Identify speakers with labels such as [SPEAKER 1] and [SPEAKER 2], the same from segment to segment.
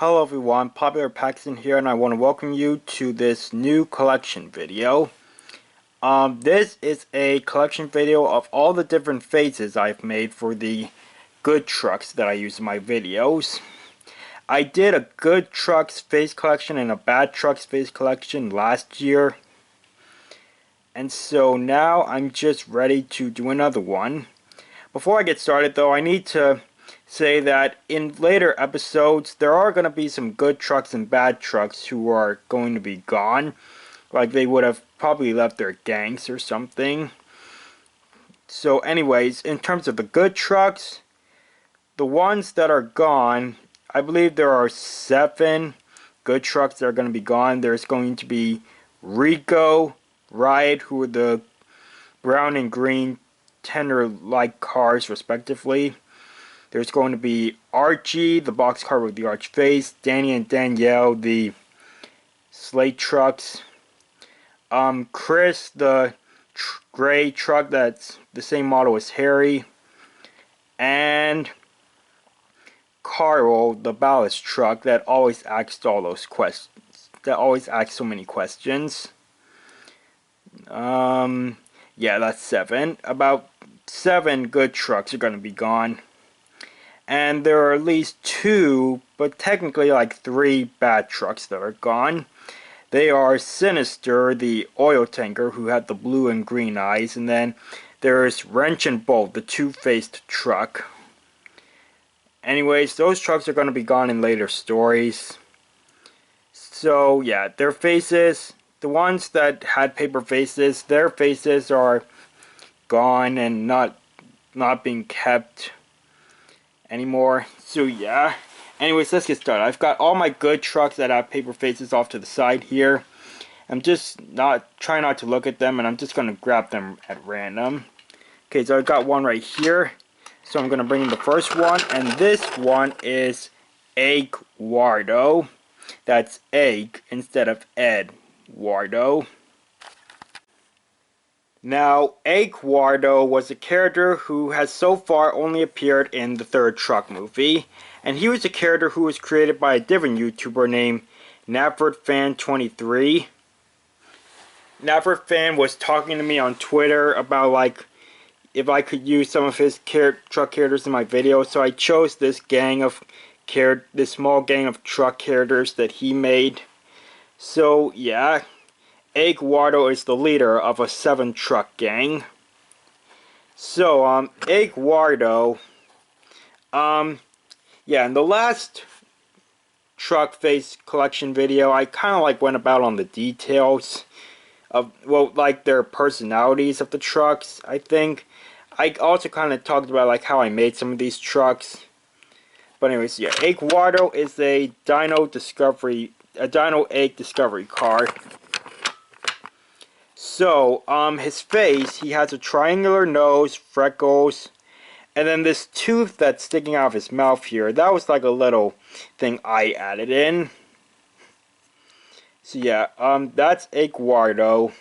[SPEAKER 1] Hello everyone, Popular Paxton here, and I want to welcome you to this new collection video. This is a collection video of all the different faces I've made for the good trucks that I use in my videos. I did a good trucks face collection and a bad trucks face collection last year. And so now I'm just ready to do another one. Before I get started though, I need to say that in later episodes there are going to be some good trucks and bad trucks who are going to be gone. Like they would have probably left their gangs or something. So anyways, in terms of the good trucks, the ones that are gone, I believe there are 7 good trucks that are going to be gone. There's going to be Rico, Riot, who are the brown and green tender-like cars respectively. There's going to be Archie, the boxcar with the arch face, Danny and Danielle, the slate trucks, Chris, the gray truck that's the same model as Harry, and Carl, the ballast truck that always asks all those questions, that always asks so many questions. Yeah, that's 7. About 7 good trucks are going to be gone. And there are at least 2, but technically like 3 bad trucks that are gone. They are Sinister, the oil tanker who had the blue and green eyes, and then there's Wrench and Bolt, the two-faced truck. Anyways, those trucks are going to be gone in later stories. So yeah, their faces, the ones that had paper faces, their faces are gone and not being kept anymore. So yeah, anyways, let's get started. I've got all my good trucks that have paper faces off to the side here. I'm just trying not to look at them, and I'm just gonna grab them at random. Okay, so I've got one right here, so I'm gonna bring in the first one, and this one is Guardo. That's Egg instead of Ed Guardo. Now, Guardo was a character who has so far only appeared in the 3rd truck movie, and he was a character who was created by a different YouTuber named NaffordFan23. NaffordFan was talking to me on Twitter about like if I could use some of his truck characters in my video, so I chose this small gang of truck characters that he made. So yeah, Guardo is the leader of a 7 truck gang. So, Guardo, yeah, in the last truck face collection video, I kind of like went about on the details of, well, like their personalities of the trucks, I think. I also kind of talked about like how I made some of these trucks. But anyways, yeah, Guardo is a Dino Egg Discovery car. So, his face, he has a triangular nose, freckles, and then this tooth that's sticking out of his mouth here. That was like a little thing I added in. So yeah, that's Guardo.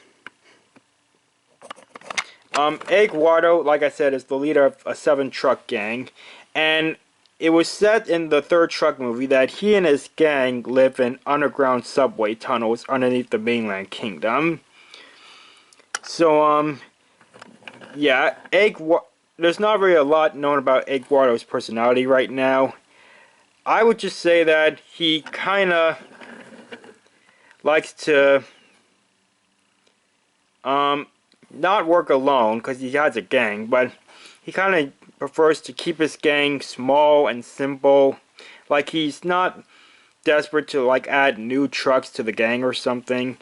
[SPEAKER 1] Guardo, like I said, is the leader of a 7 truck gang, and it was said in the 3rd truck movie that he and his gang live in underground subway tunnels underneath the mainland kingdom. So, yeah, there's not really a lot known about Guardo's personality right now. I would just say that he kinda likes to, not work alone, because he has a gang, but he kinda prefers to keep his gang small and simple. Like, he's not desperate to, like, add new trucks to the gang or something.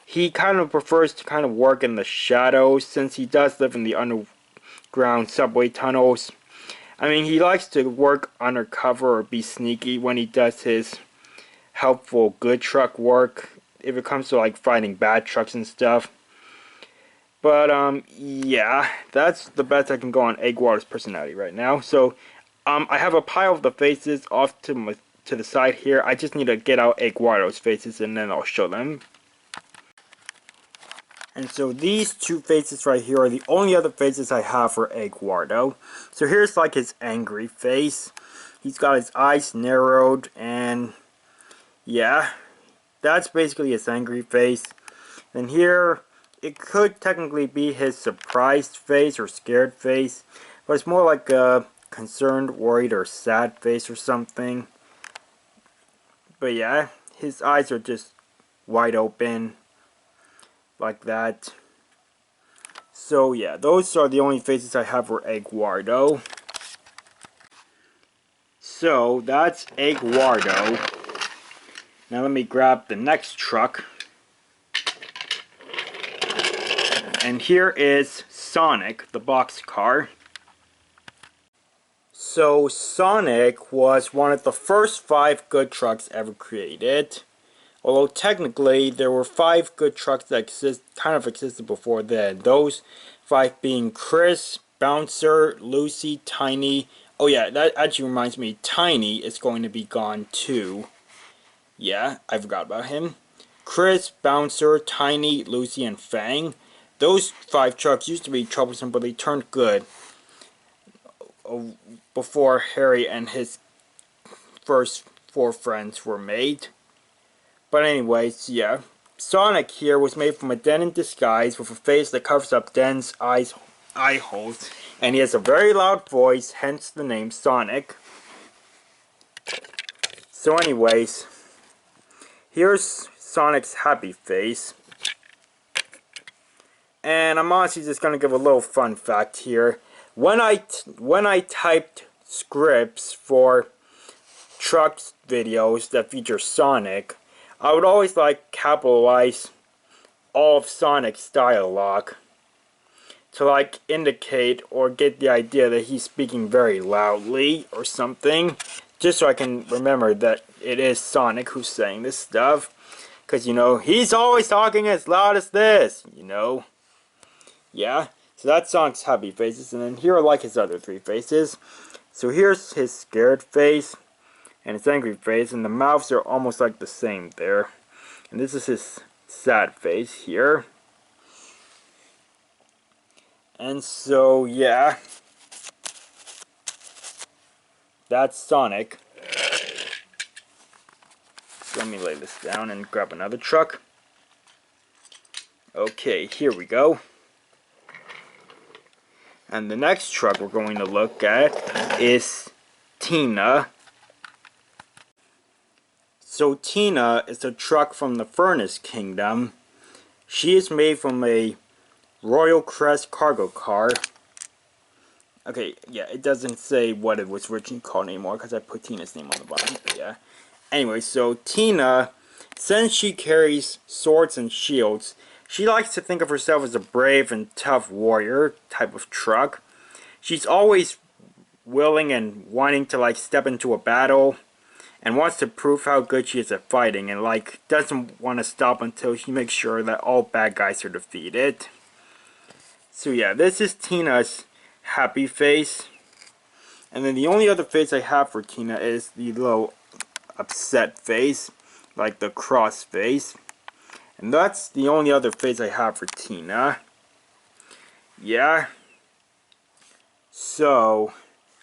[SPEAKER 1] He kind of prefers to kind of work in the shadows, since he does live in the underground subway tunnels. I mean, he likes to work undercover or be sneaky when he does his helpful good truck work, if it comes to like fighting bad trucks and stuff. But yeah, that's the best I can go on Guardo's personality right now. So I have a pile of the faces off to the side here. I just need to get out Guardo's faces and then I'll show them. And so these 2 faces right here are the only other faces I have for Guardo. So here's like his angry face. He's got his eyes narrowed, and yeah, that's basically his angry face. And here, it could technically be his surprised face or scared face, but it's more like a concerned, worried, or sad face or something. But yeah, his eyes are just wide open, like that. So yeah, those are the only faces I have for a Guardo. So that's a Guardo. Now let me grab the next truck. And here is Sonic, the boxcar. So Sonic was one of the first 5 good trucks ever created. Although technically there were 5 good trucks that kind of existed before then. Those 5 being Chris, Bouncer, Lucy, Tiny. Oh yeah, that actually reminds me, Tiny is going to be gone too. Yeah, I forgot about him. Chris, Bouncer, Tiny, Lucy, and Fang. Those 5 trucks used to be troublesome, but they turned good before Harry and his first 4 friends were made. But anyways, yeah. Sonic here was made from a den in disguise with a face that covers up Den's eye holes. And he has a very loud voice, hence the name Sonic. So anyways, here's Sonic's happy face. And I'm honestly just going to give a little fun fact here. When I typed scripts for trucks videos that feature Sonic, I would always like capitalize all of Sonic's dialogue to like indicate or get the idea that he's speaking very loudly or something, just so I can remember that it is Sonic who's saying this stuff. Because, you know, he's always talking as loud as this, you know. Yeah, so that's Sonic's happy faces, and then here are like his other 3 faces. So here's his scared face, and his angry face, and the mouths are almost like the same there. And this is his sad face here. And so, yeah, that's Sonic. So let me lay this down and grab another truck. Okay, here we go. And the next truck we're going to look at is Tina. So Tina is a truck from the Furnace Kingdom. She is made from a Royal Crest cargo car. Okay, yeah, it doesn't say what it was originally called anymore because I put Tina's name on the bottom. But yeah. Anyway, so Tina, since she carries swords and shields, she likes to think of herself as a brave and tough warrior type of truck. She's always willing and wanting to like step into a battle and wants to prove how good she is at fighting, and like doesn't want to stop until she makes sure that all bad guys are defeated. So yeah, this is Tina's happy face. And then the only other face I have for Tina is the little upset face, like the cross face. And that's the only other face I have for Tina. Yeah. So,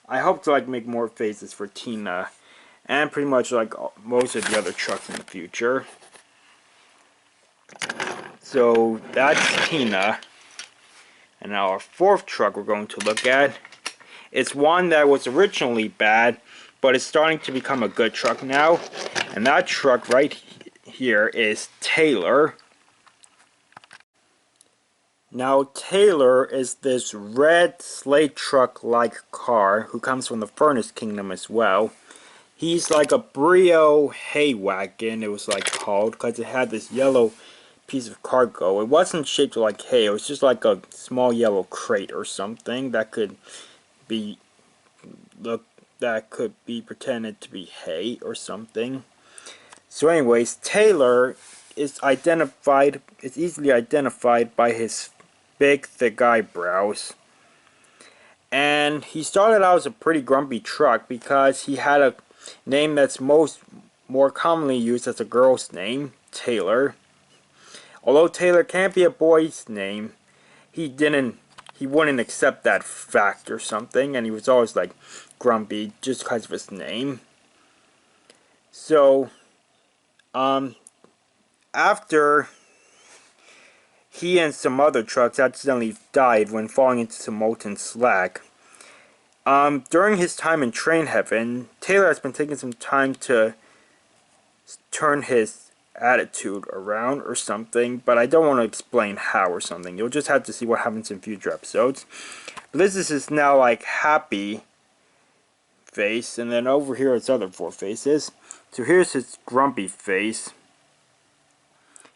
[SPEAKER 1] I hope to like make more faces for Tina. And pretty much like most of the other trucks in the future. So, that's Tina. And now our 4th truck we're going to look at. It's one that was originally bad, but it's starting to become a good truck now. And that truck right here is Taylor. Now Taylor is this red slate truck-like car who comes from the Furnace Kingdom as well. He's like a Brio hay wagon, it was like called, because it had this yellow piece of cargo. It wasn't shaped like hay, it was just like a small yellow crate or something that could be pretended to be hay or something. So anyways, Taylor is easily identified by his big thick eyebrows. And he started out as a pretty grumpy truck because he had a name that's more commonly used as a girl's name, Taylor. Although Taylor can't be a boy's name, he wouldn't accept that fact or something, and he was always like grumpy just because of his name. So After he and some other trucks accidentally died when falling into some molten slag. During his time in train heaven, Taylor has been taking some time to turn his attitude around or something, but I don't want to explain how or something. You'll just have to see what happens in future episodes. But this is his now like happy face, and then over here it's other four faces. So here's his grumpy face.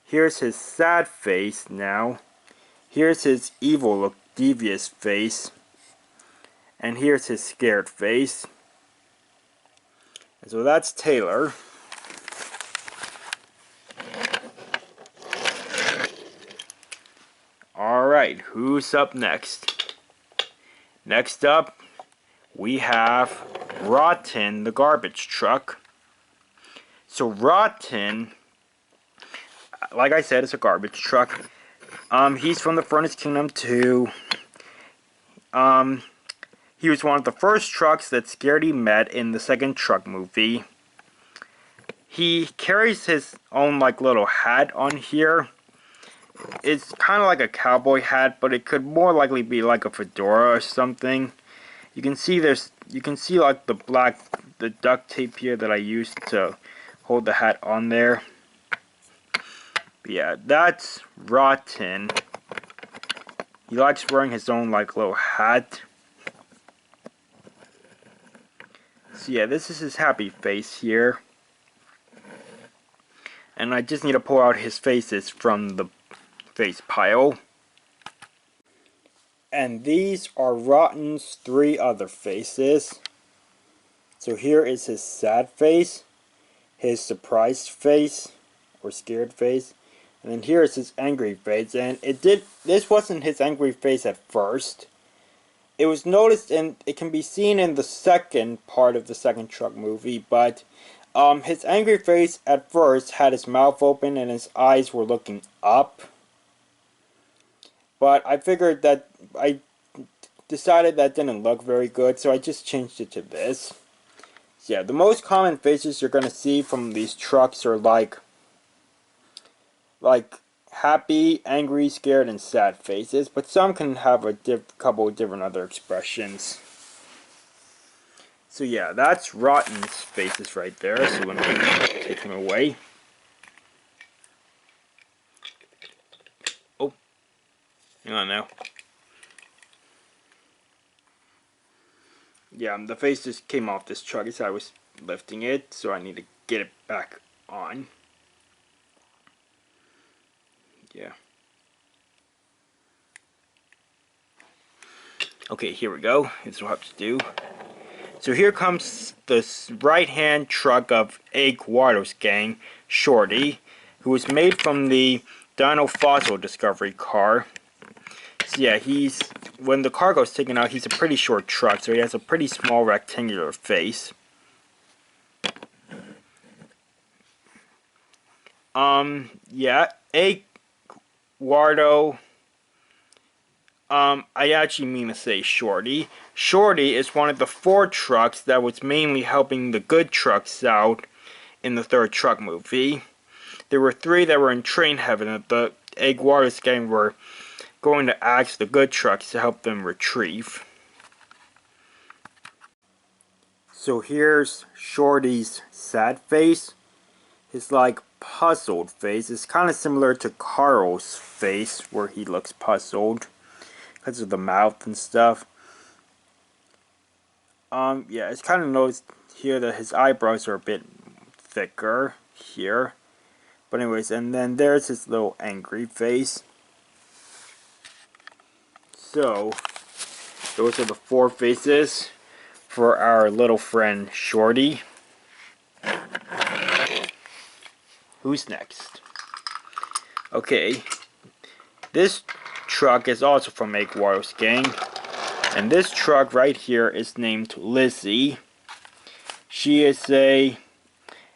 [SPEAKER 1] Here's his sad face now. Here's his evil look, devious face. And here's his scared face. And so that's Taylor. Alright, who's up next? Next up, we have Rotten, the garbage truck. So Rotten, like I said, is a garbage truck. He's from the Furnace Kingdom 2. He was one of the first trucks that Scaredy met in the second truck movie. He carries his own like little hat on here. It's kind of like a cowboy hat, but it could more likely be like a fedora or something. You can see like the duct tape here that I used to hold the hat on there. But yeah, that's Rotten. He likes wearing his own like little hat. So yeah, this is his happy face here. And I just need to pull out his faces from the face pile. And these are Rotten's three other faces. So here is his sad face, his surprised face, or scared face, and then here is his angry face. And this wasn't his angry face at first. It was noticed, and it can be seen in the second part of the second truck movie, but his angry face at first had his mouth open and his eyes were looking up. But I figured that, I decided that didn't look very good, so I just changed it to this. So yeah, the most common faces you're going to see from these trucks are like happy, angry, scared, and sad faces, but some can have a couple of different other expressions. So yeah, that's Rotten's faces right there, so let me take him away. Oh, hang on now. Yeah, the face just came off this truck as I was lifting it, so I need to get it back on. Yeah. Okay, here we go. This is what I have to do. So here comes the right-hand truck of Guardo's gang, Shorty, who was made from the Dino Fossil Discovery car. So yeah, when the cargo is taken out, he's a pretty short truck, so he has a pretty small rectangular face. Yeah, Guardo. I actually mean to say Shorty. Shorty is one of the 4 trucks that was mainly helping the good trucks out in the third truck movie. There were 3 that were in train heaven that the Guardo's gang were going to ask the good trucks to help them retrieve. So here's Shorty's sad face. His like puzzled face is kind of similar to Carl's face, where he looks puzzled because of the mouth and stuff. Yeah, it's kind of noticed here that his eyebrows are a bit thicker here. But anyways, and then there's his little angry face. So, those are the 4 faces for our little friend Shorty. Who's next? Okay, this truck is also from Guardo's gang, and this truck right here is named Lizzy. She is a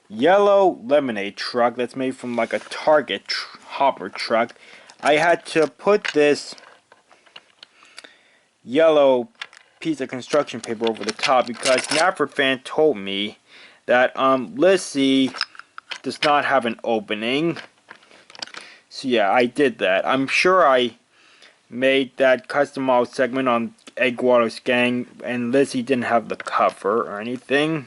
[SPEAKER 1] yellow lemonade truck that's made from like a Target hopper truck. I had to put this yellow piece of construction paper over the top because Napper fan told me that Lizzy does not have an opening. So yeah, I did that. I'm sure I made that custom model segment on Guardo's gang, and Lizzy didn't have the cover or anything.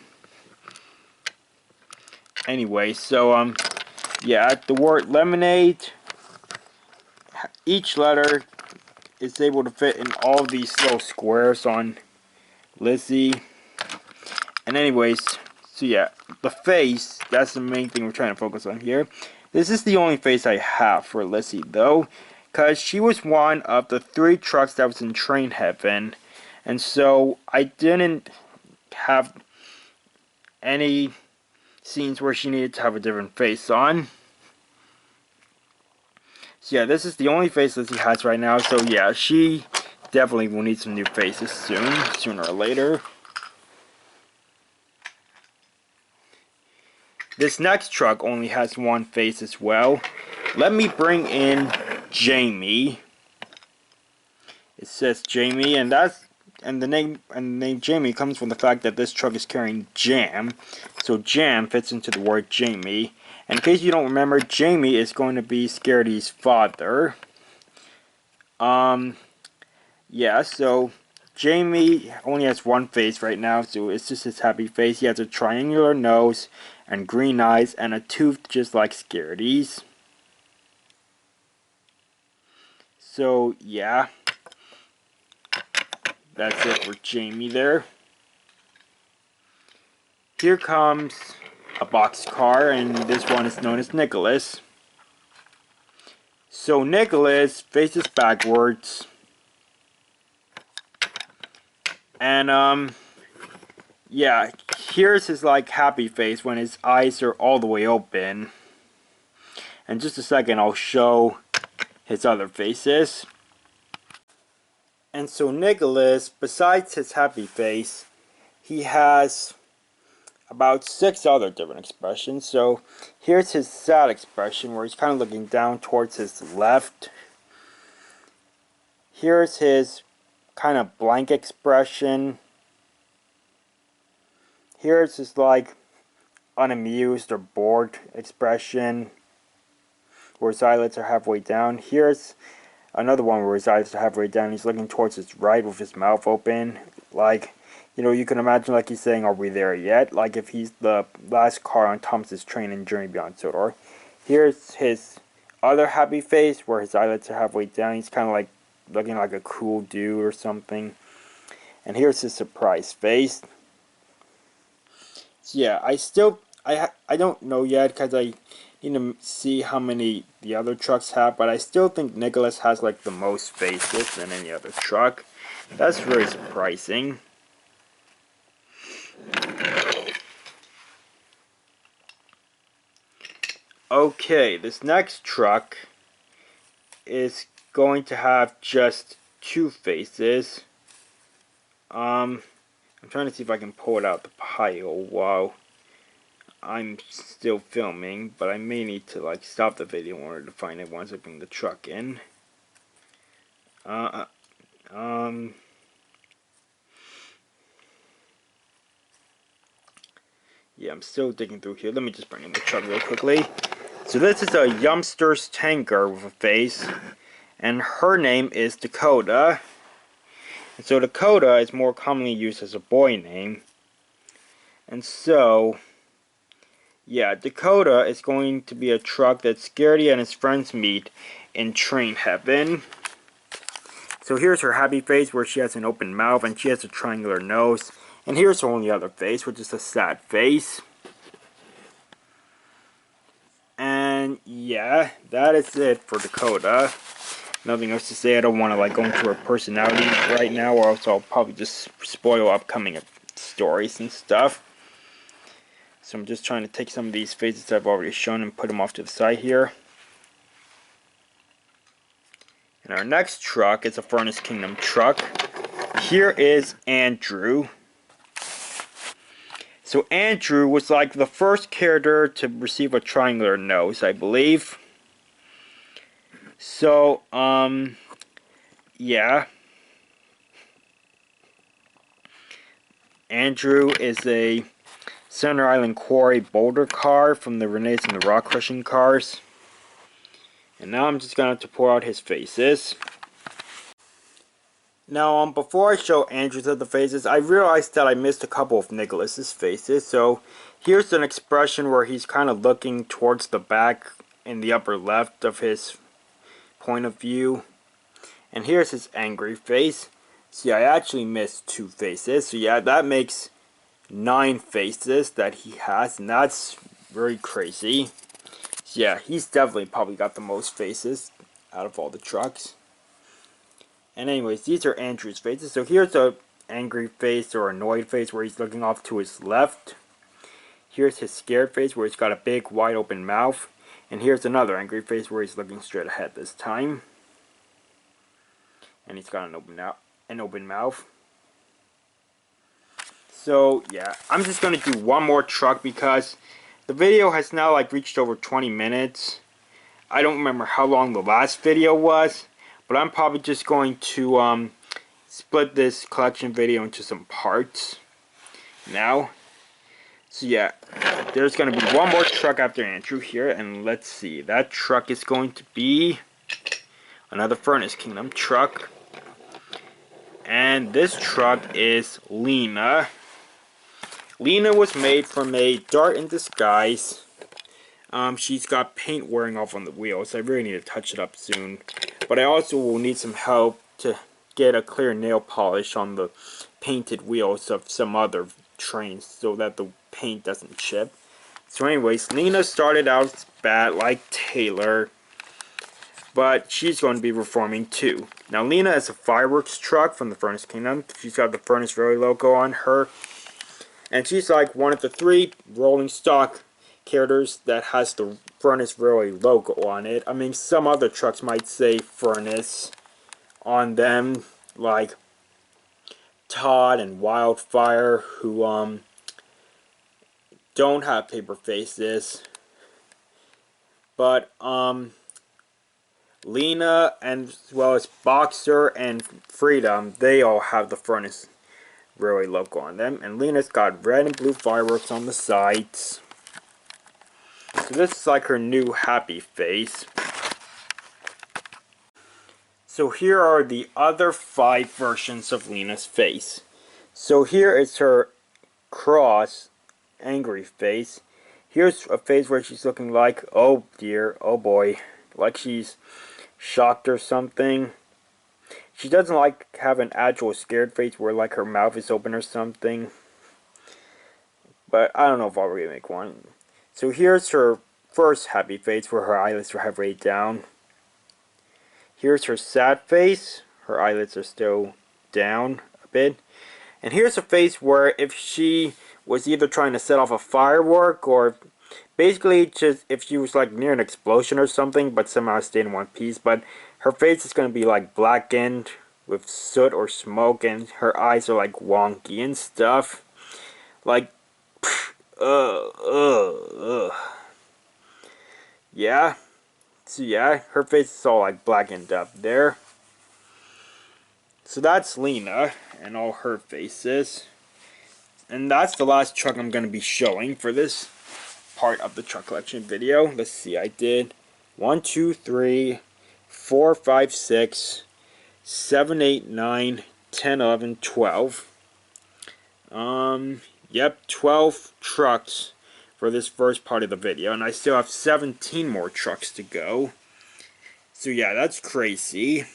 [SPEAKER 1] Anyway, so yeah, the word lemonade, each letter is able to fit in all these little squares on Lizzy. And anyways, so yeah, the face, that's the main thing we're trying to focus on here. This is the only face I have for Lizzy though, because she was one of the 3 trucks that was in train heaven. And so I didn't have any scenes where she needed to have a different face on. So yeah, this is the only face Lizzy has right now. So yeah, she definitely will need some new faces soon, sooner or later. This next truck only has 1 face as well. Let me bring in Jamie. It says Jamie, and the name Jamie comes from the fact that this truck is carrying jam. So jam fits into the word Jamie. And in case you don't remember, Jamie is going to be Scaredy's father. Yeah, so Jamie only has 1 face right now, so it's just his happy face. He has a triangular nose and green eyes and a tooth just like Scaredy's. So yeah, that's it for Jamie there. Here comes a boxcar, and this one is known as Nikolas. So Nikolas faces backwards, and yeah, here's his like happy face when his eyes are all the way open. In just a second, I'll show his other faces. And so Nikolas, besides his happy face, he has about 6 other different expressions. So here's his sad expression where he's kind of looking down towards his left. Here's his kind of blank expression. Here's his like unamused or bored expression where his eyelids are halfway down. Here's another one where his eyes are halfway down. He's looking towards his right with his mouth open. Like, you know, you can imagine like he's saying, "Are we there yet?" Like if he's the last car on Thomas's train in Journey Beyond Sodor. Here's his other happy face where his eyelids are halfway down. He's kind of like looking like a cool dude or something. And here's his surprise face. So yeah, I don't know yet because I need to see how many the other trucks have, but I still think Nikolas has like the most faces than any other truck. That's very surprising. Okay, this next truck is going to have just 2 faces. I'm trying to see if I can pull it out the pile while I'm still filming, but I may need to like stop the video in order to find it once I bring the truck in. Yeah, I'm still digging through here. Let me just bring in the truck real quickly. So this is a Youngsters tanker with a face, and her name is Dakota. And so Dakota is more commonly used as a boy name. And so, yeah, Dakota is going to be a truck that Scaredy and his friends meet in train heaven. So here's her happy face where she has an open mouth and she has a triangular nose. And here's her only other face, which is a sad face. And yeah, that is it for Dakota. Nothing else to say. I don't want to like go into her personality right now, or else I'll probably just spoil upcoming stories and stuff. So I'm just trying to take some of these faces I've already shown and put them off to the side here. And our next truck is a Furnace Kingdom truck. Here is Andrew. So Andrew was like the first character to receive a triangular nose, I believe. So, yeah. Andrew is a Center Island Quarry Boulder car from the Renee's and the Rock Crushing cars. And now I'm just going to pour out his faces. Now, before I show Andrew's other faces, I realized that I missed a couple of Nikolas's faces. So, here's an expression where he's kind of looking towards the back in the upper left of his point of view. And here's his angry face. See, I actually missed 2 faces. So, yeah, that makes 9 faces that he has. And that's very crazy. So, yeah, he's definitely probably got the most faces out of all the trucks. And anyways, these are Andrew's faces. So here's a angry face or annoyed face where he's looking off to his left. Here's his scared face where he's got a big wide open mouth. And here's another angry face where he's looking straight ahead this time. And he's got an open mouth. So yeah, I'm just going to do one more truck because the video has now reached over 20 minutes. I don't remember how long the last video was. But I'm probably just going to split this collection video into some parts now. So yeah, there's going to be one more truck after Andrew here. And let's see, that truck is going to be another Furnace Kingdom truck. And this truck is Lena. Lena was made from a dart in disguise. She's got paint wearing off on the wheels. I really need to touch it up soon. But I also will need some help to get a clear nail polish on the painted wheels of some other trains so that the paint doesn't chip. So anyways, Lena started out bad like Taylor, but she's going to be reforming too. Now Lena is a fireworks truck from the Furnace Kingdom. She's got the Furnace Road logo on her. And she's like one of the 3 rolling stock characters that has the Furnace Railway logo on it. I mean, some other trucks might say Furnace on them, like Todd and Wildfire, who don't have paper faces. But Lena, and as well as Boxer and Freedom, they all have the Furnace Railway logo on them. And Lena's got red and blue fireworks on the sides. So this is like her new happy face. So here are the other 5 versions of Lena's face. So here is her cross, angry face. Here's a face where she's looking like, oh dear, oh boy, like she's shocked or something. She doesn't like have an actual scared face where like her mouth is open or something. But I don't know if I'll really make one. So here's her first happy face where her eyelids are halfway down. Here's her sad face. Her eyelids are still down a bit. And here's a face where if she was either trying to set off a firework or basically just if she was like near an explosion or something but somehow stayed in one piece. But her face is going to be like blackened with soot or smoke and her eyes are like wonky and stuff. Like yeah. So yeah, her face is all like blackened up there. So that's Lena and all her faces. And that's the last truck I'm going to be showing for this part of the truck collection video. Let's see, I did 1, 2, 3, 4, 5, 6, 7, 8, 9, 10, 11, 12. Yep, 12 trucks for this first part of the video. And I still have 17 more trucks to go. So yeah, that's crazy.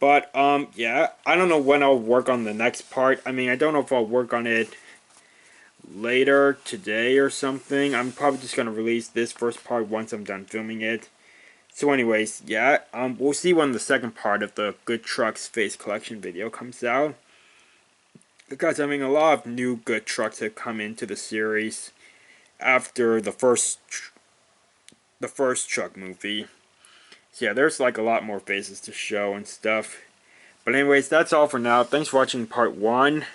[SPEAKER 1] But, yeah, I don't know when I'll work on the next part. I mean, I don't know if I'll work on it later today or something. I'm probably just going to release this first part once I'm done filming it. So anyways, yeah, we'll see when the second part of the Good Trucks Face Collection video comes out. Because, I mean, a lot of new Good Trucks have come into the series after the first truck movie. So yeah, there's like a lot more faces to show and stuff. But anyways, that's all for now. Thanks for watching part 1.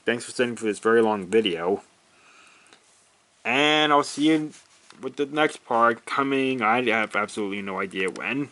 [SPEAKER 1] Thanks for sitting for this very long video. And I'll see you with the next part coming. I have absolutely no idea when.